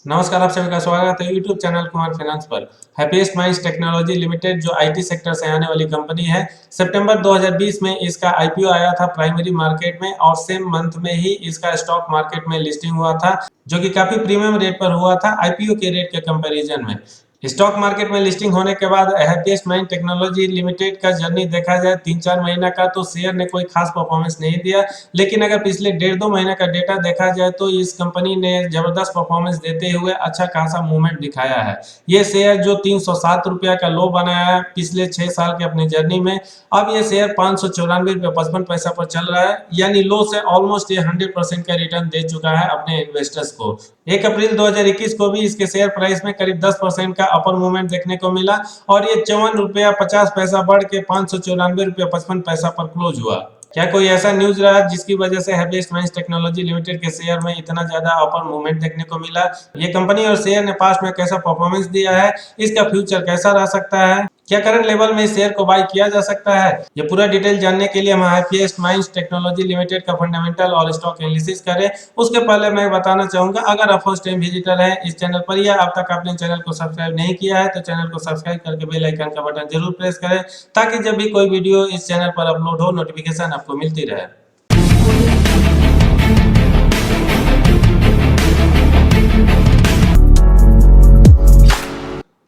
नमस्कार, आप सभी का स्वागत है यूट्यूब चैनल कुमार फाइनेंस पर। हैप्पीएस्ट माइंड्स टेक्नोलॉजी लिमिटेड जो आईटी सेक्टर से आने वाली कंपनी है, सितंबर 2020 में इसका आईपीओ आया था प्राइमरी मार्केट में और सेम मंथ में ही इसका स्टॉक मार्केट में लिस्टिंग हुआ था, जो कि काफी प्रीमियम रेट पर हुआ था आईपीओ के रेट के कंपैरिजन में। स्टॉक मार्केट में लिस्टिंग होने के बाद हैप्पीएस्ट माइंड टेक्नोलॉजी लिमिटेड का जर्नी देखा जाए 3-4 महीना का, तो शेयर ने कोई खास परफॉर्मेंस नहीं दिया। लेकिन अगर पिछले 1.5-2 महीने का डेटा देखा जाए तो इस कंपनी ने जबरदस्त परफॉर्मेंस देते हुए अच्छा खासा मूवमेंट दिखाया है। ये शेयर जो 307 रुपया का लो बनाया है पिछले 6 साल के अपनी जर्नी में, अब ये शेयर 594 रुपया 55 पैसा पर चल रहा है, यानी लो से ऑलमोस्ट ये 100% का रिटर्न दे चुका है अपने इन्वेस्टर्स को। 1 अप्रैल 2021 को भी इसके शेयर प्राइस में करीब 10% का अपर मूवमेंट देखने को मिला और ये 54 रुपया 50 पैसा बढ़ के 594 रुपया 55 पैसा पर क्लोज हुआ। क्या कोई ऐसा न्यूज रहा जिसकी वजह से हैप्पीएस्ट माइंड्स टेक्नोलॉजी लिमिटेड के शेयर में इतना ज्यादा अपर मूवमेंट देखने को मिला? ये कंपनी और शेयर ने पास्ट में कैसा परफॉर्मेंस दिया है, इसका फ्यूचर कैसा रह सकता है, क्या करंट लेवल में इस शेयर को बाय किया जा सकता है? ये पूरा डिटेल जानने के लिए हम हैप्पीएस्ट माइंड्स टेक्नोलॉजी लिमिटेड का फंडामेंटल और स्टॉक एनालिसिस करें, उसके पहले मैं बताना चाहूंगा, अगर आप फर्स्ट टाइम विजिटर हैं इस चैनल पर या अब तक आपने चैनल को सब्सक्राइब नहीं किया है तो चैनल को सब्सक्राइब करके बेल आइकन का बटन जरूर प्रेस करें, ताकि जब भी कोई वीडियो इस चैनल पर अपलोड हो नोटिफिकेशन आपको मिलती रहे।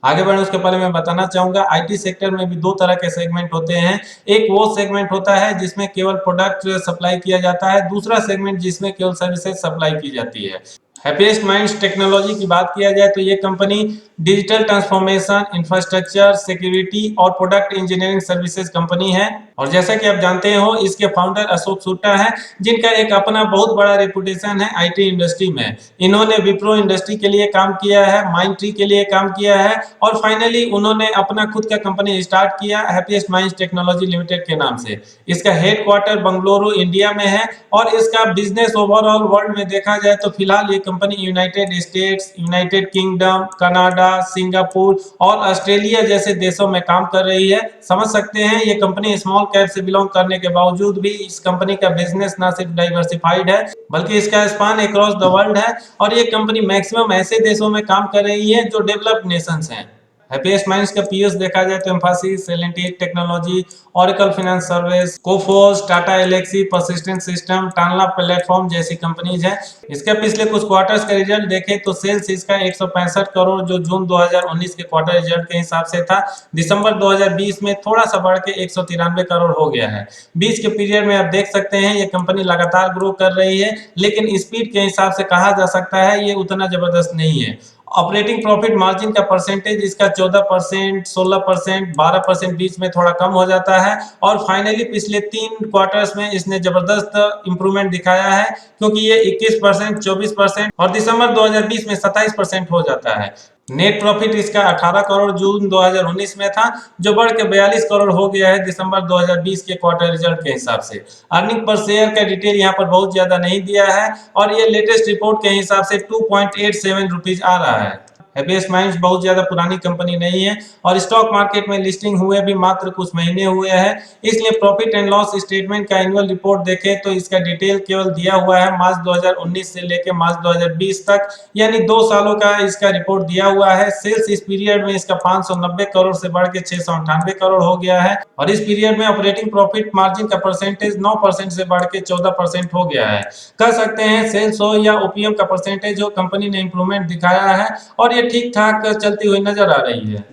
आगे बढ़ने उसके पहले मैं बताना चाहूंगा, आईटी सेक्टर में भी दो तरह के सेगमेंट होते हैं। एक वो सेगमेंट होता है जिसमें केवल प्रोडक्ट सप्लाई किया जाता है, दूसरा सेगमेंट जिसमें केवल सर्विसेज सप्लाई की जाती है। हैप्पीएस्ट माइंड्स टेक्नोलॉजी की बात किया जाए तो ये company digital transformation, infrastructure, security और प्रोडक्ट इंजीनियरिंग सर्विसेज कंपनी है। और जैसा कि आप जानते हो, इसके फाउंडर अशोक सुट्टा है, जिनका एक अपना बहुत बड़ा रेपुटेशन है आईटी इंडस्ट्री में। इन्होंने विप्रो इंडस्ट्री के लिए काम किया है, माइंडट्री के लिए काम किया है और फाइनली उन्होंने अपना खुद का कंपनी स्टार्ट किया हैप्पीएस्ट माइंड्स टेक्नोलॉजी लिमिटेड के नाम से। इसका हेडक्वार्टर बंगलुरु इंडिया में है और इसका बिजनेस ओवरऑल वर्ल्ड में देखा जाए तो फिलहाल ये company United states, United kingdom, Canada, Singapore और ऑस्ट्रेलिया जैसे देशों में काम कर रही है। समझ सकते हैं, ये कंपनी स्मॉल कैप से बिलोंग करने के बावजूद भी इस कंपनी का बिजनेस ना सिर्फ डाइवर्सिफाइड है बल्कि इसका स्पान अक्रॉस द वर्ल्ड है और ये कंपनी मैक्सिमम ऐसे देशों में काम कर रही है जो डेवलप्ड नेशंस हैं। हैप्पीएस्ट माइंड्स का पीएस देखा जाए तो एम्फासिस, सेलेंटिक टेक्नोलॉजी, ऑरेकल फाइनेंस सर्विस, कोफोस, टाटा एलेक्सी, परसिस्टेंट सिस्टम, टानला प्लेटफॉर्म जैसी कंपनीज है। इसके पिछले कुछ क्वार्टर्स का रिजल्ट देखें तो सेल्स इसका 165 करोड़ जो जून 2019 के क्वार्टर रिजल्ट के हिसाब से था, दिसंबर 2020 में थोड़ा सा बढ़ के 193 करोड़ हो गया है। बीच के पीरियड में आप देख सकते हैं ये कंपनी लगातार ग्रो कर रही है, लेकिन स्पीड के हिसाब से कहा जा सकता है ये उतना जबरदस्त नहीं है। ऑपरेटिंग प्रॉफिट मार्जिन का परसेंटेज इसका 14%, 16%, 12% बीच में थोड़ा कम हो जाता है और फाइनली पिछले 3 क्वार्टर्स में इसने जबरदस्त इंप्रूवमेंट दिखाया है, क्योंकि ये 21%, 24% और दिसंबर 2020 में 27% हो जाता है। नेट प्रॉफिट इसका 18 करोड़ जून 2019 में था, जो बढ़ के 42 करोड़ हो गया है दिसंबर 2020 के क्वार्टर रिजल्ट के हिसाब से। अर्निंग पर शेयर का डिटेल यहाँ पर बहुत ज्यादा नहीं दिया है और ये लेटेस्ट रिपोर्ट के हिसाब से 2.87 रुपीज आ रहा है। हैप्पीएस्ट माइंड्स बहुत ज्यादा पुरानी कंपनी नहीं है और स्टॉक मार्केट में लिस्टिंग हुए भी मात्र कुछ महीने हुए हैं, इसलिए प्रॉफिट एंड लॉस स्टेटमेंट का एनुअल रिपोर्ट देखें तो इसका डिटेल केवल दिया हुआ है मार्च 2019 से लेकर मार्च 2020 तक, यानी 2 सालों का इसका रिपोर्ट दिया हुआ है। सेल्स इस पीरियड में इसका 590 करोड़ से बढ़ के 698 करोड़ हो गया है और इस पीरियड में ऑपरेटिंग प्रॉफिट मार्जिन का परसेंटेज 9% से बढ़ के 14% हो गया है। कह सकते हैं सेल्स हो या ओपीएम का परसेंटेज हो, कंपनी ने इंप्रूवमेंट दिखाया है और ये ठीक ठाक चलती हुई नजर आ रही है।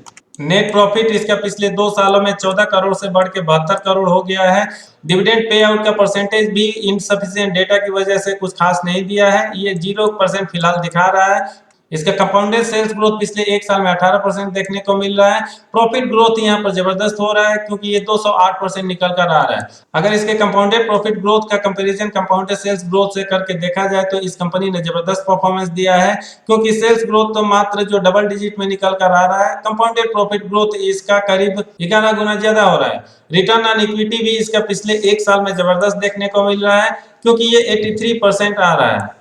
नेट प्रॉफिट इसका पिछले 2 सालों में 14 करोड़ से बढ़ के 72 करोड़ हो गया है। डिविडेंड पे आउट का परसेंटेज भी इनसफिशिएंट डेटा की वजह से कुछ खास नहीं दिया है, ये 0% फिलहाल दिखा रहा है। इसका कंपाउंडेड सेल्स ग्रोथ पिछले 1 साल में 18% देखने को मिल रहा है। प्रॉफिट ग्रोथ यहाँ पर जबरदस्त हो रहा है क्योंकि ये 208% निकल कर आ रहा है। अगर इसके कंपाउंडेड प्रॉफिट ग्रोथ का कंपैरिजन कंपाउंडेड सेल्स ग्रोथ से करके देखा जाए तो इस कंपनी ने जबरदस्त परफॉर्मेंस दिया है, क्योंकि सेल्स ग्रोथ तो मात्र जो डबल डिजिट में निकल कर आ रहा है, कंपाउंडेड प्रॉफिट ग्रोथ इसका करीब 11 गुना ज्यादा हो रहा है। रिटर्न ऑन इक्विटी भी इसका पिछले 1 साल में जबरदस्त देखने को मिल रहा है, क्योंकि ये 83% आ रहा है।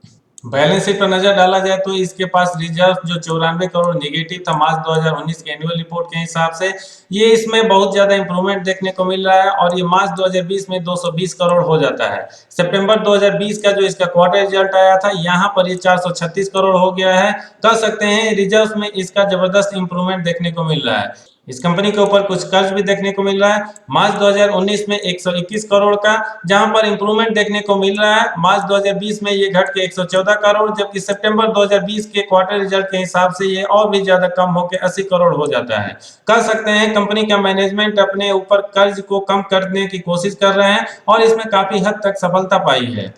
बैलेंस शीट पर नजर डाला जाए तो इसके पास रिजर्व जो 94 करोड़ नेगेटिव था मार्च 2019 के एनुअल रिपोर्ट के हिसाब से, ये इसमें बहुत ज्यादा इंप्रूवमेंट देखने को मिल रहा है और ये मार्च 2020 में 220 करोड़ हो जाता है। सितंबर 2020 का जो इसका क्वार्टर रिजल्ट आया था, यहाँ पर ये 436 करोड़ हो गया है। कह सकते हैं रिजर्व में इसका जबरदस्त इंप्रूवमेंट देखने को मिल रहा है। इस कंपनी के ऊपर कुछ कर्ज भी देखने को मिल रहा है। मार्च 2019 में 121 करोड़ का, जहां पर इंप्रूवमेंट देखने को मिल रहा है। मार्च 2020 में ये घट के 114 करोड़, जबकि सितंबर 2020 के क्वार्टर रिजल्ट के हिसाब से ये और भी ज्यादा कम होकर 80 करोड़ हो जाता है। कह सकते हैं कंपनी का मैनेजमेंट अपने ऊपर कर्ज को कम करने की कोशिश कर रहे हैं और इसमें काफी हद तक सफलता पाई है।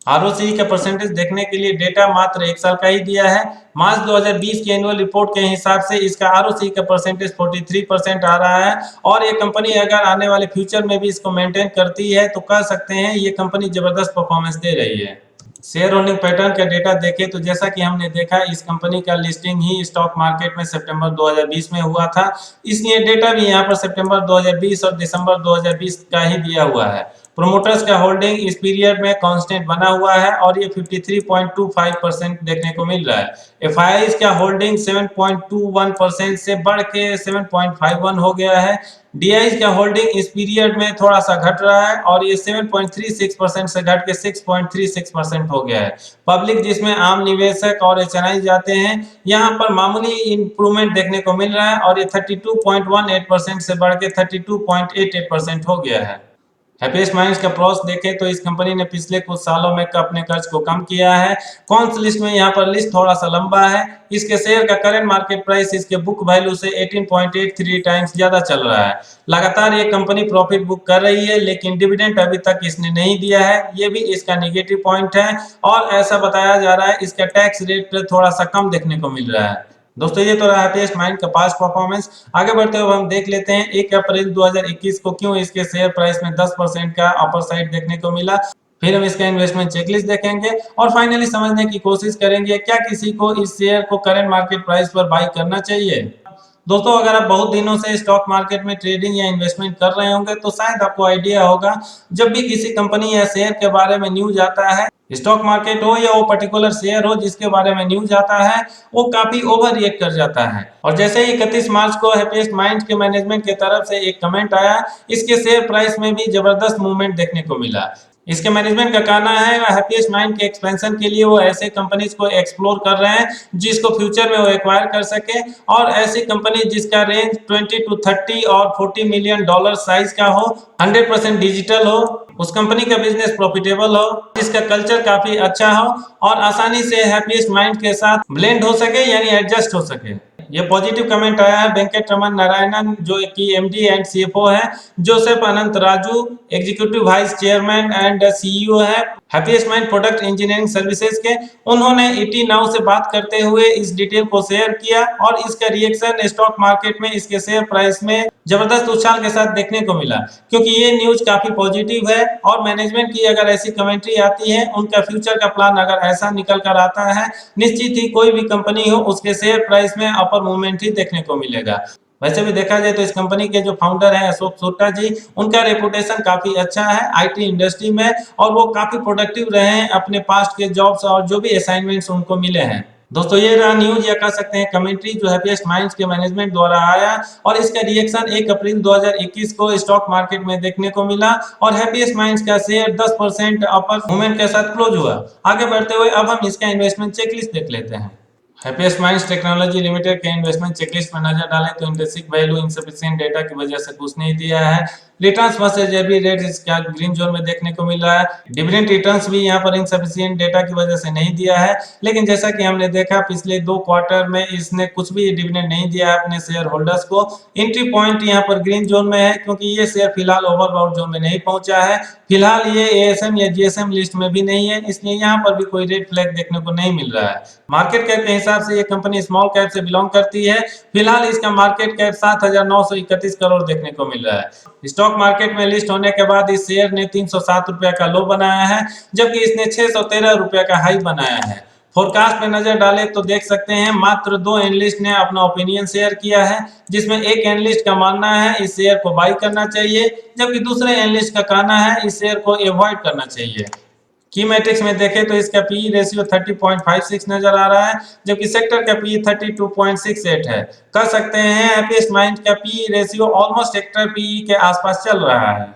आरओसी का परसेंटेज देखने के लिए डेटा मात्र 1 साल का ही दिया है। मार्च 2020 की एनुअल रिपोर्ट के हिसाब से इसका आरओसी का परसेंटेज 43% आ रहा है और ये कंपनी अगर आने वाले फ्यूचर में भी इसको मेंटेन करती है तो कह सकते हैं ये कंपनी जबरदस्त परफॉर्मेंस दे रही है। शेयर होल्डिंग पैटर्न का डेटा देखें तो जैसा कि हमने देखा, इस कंपनी का लिस्टिंग ही स्टॉक मार्केट में सितंबर 2020 में हुआ था, इसलिए डेटा भी यहाँ पर सितंबर 2020 और दिसंबर 2020 का ही दिया हुआ है। प्रोमोटर्स का होल्डिंग इस पीरियड में कांस्टेंट बना हुआ है और ये 53.25% देखने को मिल रहा है। एफआईआईज का होल्डिंग 7.21% से बढ़ के 7.51 हो गया है। डीआईज का होल्डिंग इस पीरियड में थोड़ा सा घट रहा है और ये 7.36% से घट के 6.36% हो गया है। पब्लिक जिसमें आम निवेशक और एचएनआई जाते हैं, यहाँ पर मामूली इंप्रूवमेंट देखने को मिल रहा है और ये 32.18% से बढ़ के 32.88% हो गया है। हैप्पीएस्ट माइंड्स का प्रॉस देखें तो इस कंपनी ने पिछले कुछ सालों में अपने कर्ज को कम किया है। कौन सी लिस्ट में, यहाँ पर लिस्ट थोड़ा सा लंबा है। इसके शेयर का करंट मार्केट प्राइस इसके बुक वैल्यू से 18.83 टाइम्स ज्यादा चल रहा है। लगातार ये कंपनी प्रॉफिट बुक कर रही है, लेकिन डिविडेंड अभी तक इसने नहीं दिया है, ये भी इसका नेगेटिव पॉइंट है और ऐसा बताया जा रहा है इसका टैक्स रेट थोड़ा सा कम देखने को मिल रहा है। दोस्तों ये तो रहा हैप्पीएस्ट माइंड का पास्ट परफॉर्मेंस। आगे बढ़ते हुए हम देख लेते हैं 1 अप्रैल 2021 को क्यों इसके शेयर प्राइस में 10% का अपर साइड देखने को मिला। फिर हम इसका इन्वेस्टमेंट चेकलिस्ट देखेंगे और फाइनली समझने की कोशिश करेंगे क्या किसी को इस शेयर को करंट मार्केट प्राइस पर बाई करना चाहिए। दोस्तों अगर आप बहुत दिनों से स्टॉक मार्केट में ट्रेडिंग या इन्वेस्टमेंट कर रहे होंगे तो शायद आपको आइडिया होगा, जब भी किसी कंपनी या शेयर के बारे में न्यूज आता है, स्टॉक मार्केट हो या वो पर्टिकुलर शेयर हो जिसके बारे में न्यूज आता है, वो काफी ओवर रिएक्ट कर जाता है। और जैसे ही 31 मार्च को हैप्पीएस्ट माइंड के मैनेजमेंट की तरफ से एक कमेंट आया, इसके शेयर प्राइस में भी जबरदस्त मूवमेंट देखने को मिला। इसके मैनेजमेंट का कहना है हैप्पीएस्ट माइंड के एक्सपेंशन के लिए वो ऐसे कंपनीज को एक्सप्लोर कर रहे हैं जिसको फ्यूचर में वो एक्वायर कर सके और ऐसी कंपनी जिसका रेंज 20 to 30 और 40 मिलियन डॉलर साइज का हो, 100% डिजिटल हो, उस कंपनी का बिजनेस प्रॉफिटेबल हो, जिसका कल्चर काफी अच्छा हो और आसानी से हैप्पीएस्ट माइंड के साथ ब्लेंड हो सके यानी एडजस्ट हो सके। ये पॉजिटिव कमेंट आया है वेंकट रमन नारायणन जो कि एमडी एंड सीएफओ है, Joseph Anant Raju executive vice chairman and CEO है Happiest Mind product engineering services के। उन्होंने ईटी नाउ से बात करते हुए इस डिटेल को शेयर किया और इसका रिएक्शन स्टॉक मार्केट में इसके शेयर प्राइस में जबरदस्त उछाल के साथ देखने को मिला, क्योंकि ये न्यूज काफी पॉजिटिव है और मैनेजमेंट की अगर ऐसी कमेंट्री आती है, उनका फ्यूचर का प्लान अगर ऐसा निकल कर आता है, निश्चित ही कोई भी कंपनी हो उसके शेयर प्राइस में अपर मूवमेंट ही देखने को मिलेगा। वैसे भी देखा जाए तो इस कंपनी के जो फाउंडर हैं अशोक सोटा जी, उनका रेपुटेशन काफी अच्छा है आईटी इंडस्ट्री में और वो काफी प्रोडक्टिव रहे हैं अपने पास्ट के जॉब्स और जो भी असाइनमेंट्स उनको मिले हैं। दोस्तों ये रहा न्यूज या कह सकते हैं कमेंट्री जो हैप्पीएस्ट माइंड्स के मैनेजमेंट द्वारा आया और इसका रिएक्शन 1 अप्रैल 2021 को स्टॉक मार्केट में देखने को मिला और हैप्पीएस्ट माइंड्स का शेयर 10% अपर मूवमेंट के साथ क्लोज हुआ। आगे बढ़ते हुए अब हम इसका इन्वेस्टमेंट चेकलिस्ट देख लेते हैं। हैप्पीएस्ट माइंड्स टेक्नोलॉजी लिमिटेड के इन्वेस्टमेंट चेकलिस्ट में नजर डालें तो इंट्रिंसिक वैल्यू इनसफिशिएंट डेटा की वजह से कुछ नहीं दिया है। रिटर्न्स वर्सेस एवरी रेट इसका ग्रीन जोन में देखने को मिल रहा है। डिविडेंड रिटर्न्स भी यहाँ पर इनसफिशिएंट डेटा की वजह से नहीं दिया है, लेकिन जैसा कि हमने देखा पिछले 2 क्वार्टर में इसने कुछ भी डिविडेंड नहीं दिया है अपने शेयर होल्डर्स को। एंट्री पॉइंट यहाँ पर ग्रीन जोन में है क्योंकि ये शेयर फिलहाल ओवरबॉट जोन में नहीं पहुंचा है। फिलहाल ये एएसएम या जीएसएम लिस्ट में भी नहीं है, इसलिए यहाँ पर भी कोई रेड फ्लैग देखने को नहीं मिल रहा है। मार्केट कैप के हिसाब से ये कंपनी स्मॉल कैप से बिलोंग करती है। फिलहाल इसका मार्केट कैप 7,931 करोड़ देखने को मिल रहा है। स्टॉक मार्केट में लिस्ट होने के बाद इस शेयर ने 307 रुपया का लो बनाया है, जबकि इसने 613 रुपया का हाई बनाया है। फोरकास्ट में नजर डाले तो देख सकते हैं मात्र 2 एनालिस्ट ने अपना ओपिनियन शेयर किया है, जिसमें एक एनालिस्ट का मानना है इस शेयर को बाई करना चाहिए, जबकि दूसरे एनालिस्ट का कहना है इस शेयर को अवॉइड करना चाहिए। की मैट्रिक्स में देखें तो इसका पी रेशियो 30.56 नजर आ रहा है, जबकि सेक्टर का पी 32.68 है। कह सकते हैं हैप्पीएस्ट माइंड का P ratio almost sector P के आसपास चल रहा है।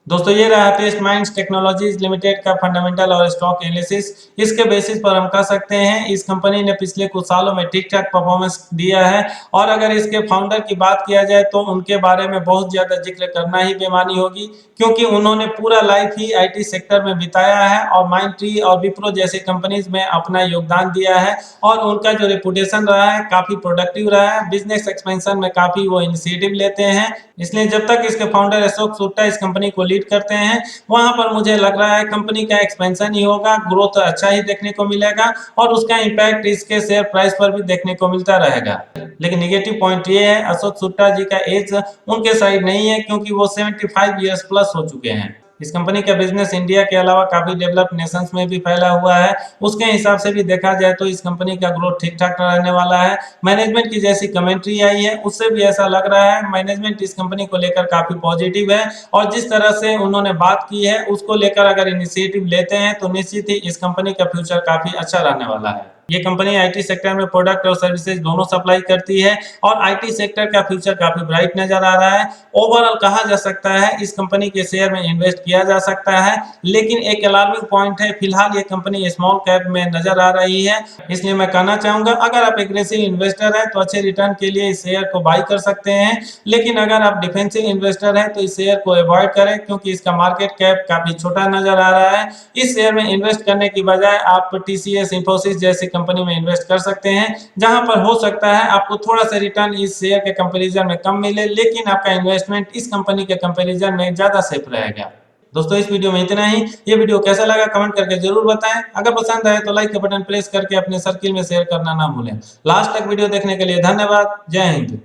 दोस्तों ये रहा हैप्पीएस्ट माइंड्स टेक्नोलॉजीज लिमिटेड का फंडामेंटल और स्टॉक एनालिसिस। इसके बेसिस पर हम कह सकते हैं इस कंपनी ने पिछले कुछ सालों में ठीक ठाक परफॉर्मेंस दिया है, और अगर इसके फाउंडर की बात किया जाए तो उनके बारे में बहुत ज्यादा जिक्र करना ही बेमानी होगी, क्योंकि उन्होंने पूरा लाइफ ही आईटी सेक्टर में बिताया है और माइंडट्री और विप्रो जैसी कंपनीज में अपना योगदान दिया है, और उनका जो रेपुटेशन रहा है काफी प्रोडक्टिव रहा है। बिजनेस एक्सपेंशन में काफी वो इनिशिएटिव लेते हैं, इसलिए जब तक इसके फाउंडर अशोक सुट्टा इस कंपनी को लीड करते हैं वहां पर मुझे लग रहा है कंपनी का एक्सपेंशन ही होगा, ग्रोथ अच्छा ही देखने को मिलेगा और उसका इंपैक्ट इसके शेयर प्राइस पर भी देखने को मिलता रहेगा। लेकिन नेगेटिव पॉइंट ये है अशोक सुट्टा जी का एज उनके साइड नहीं है, क्योंकि वो 75 ईयर्स प्लस हो चुके हैं। इस कंपनी का बिजनेस इंडिया के अलावा काफी डेवलप्ड नेशंस में भी फैला हुआ है। उसके हिसाब से भी देखा जाए तो इस कंपनी का ग्रोथ ठीक ठाक रहने वाला है। मैनेजमेंट की जैसी कमेंट्री आई है उससे भी ऐसा लग रहा है मैनेजमेंट इस कंपनी को लेकर काफी पॉजिटिव है, और जिस तरह से उन्होंने बात की है उसको लेकर अगर इनिशिएटिव लेते हैं तो निश्चित ही इस कंपनी का फ्यूचर काफी अच्छा रहने वाला है। ये कंपनी आईटी सेक्टर में प्रोडक्ट और सर्विसेज दोनों सप्लाई करती है, और आईटी सेक्टर का फ्यूचर काफी ब्राइट नजर आ रहा है। ओवरऑल कहा जा सकता है इस कंपनी के शेयर में इन्वेस्ट किया जा सकता है, लेकिन एक अलार्मिंग पॉइंट है फिलहाल ये कंपनी स्मॉल कैप में नजर आ रही है। इसलिए मैं कहना चाहूंगा अगर आप एग्रेसिव इन्वेस्टर है तो अच्छे रिटर्न के लिए इस शेयर को बाई कर सकते हैं, लेकिन अगर आप डिफेंसिव इन्वेस्टर है तो इस शेयर को अवॉइड करें, क्योंकि इसका मार्केट कैप काफी छोटा नजर आ रहा है। इस शेयर में इन्वेस्ट करने की बजाय आप टीसीएस, इंफोसिस जैसी कंपनी में इन्वेस्ट कर सकते हैं, जहां पर हो सकता है आपको थोड़ा सा रिटर्न इस शेयर के कंपैरिजन में कम मिले, लेकिन आपका इन्वेस्टमेंट इस कंपनी के कंपैरिजन में ज्यादा सेफ रहेगा। दोस्तों इस वीडियो में इतना ही। ये वीडियो कैसा लगा कमेंट करके जरूर बताएं। अगर पसंद आए तो लाइक का बटन प्रेस करके अपने सर्किल में शेयर करना ना भूलें। लास्ट तक वीडियो देखने के लिए धन्यवाद। जय हिंद।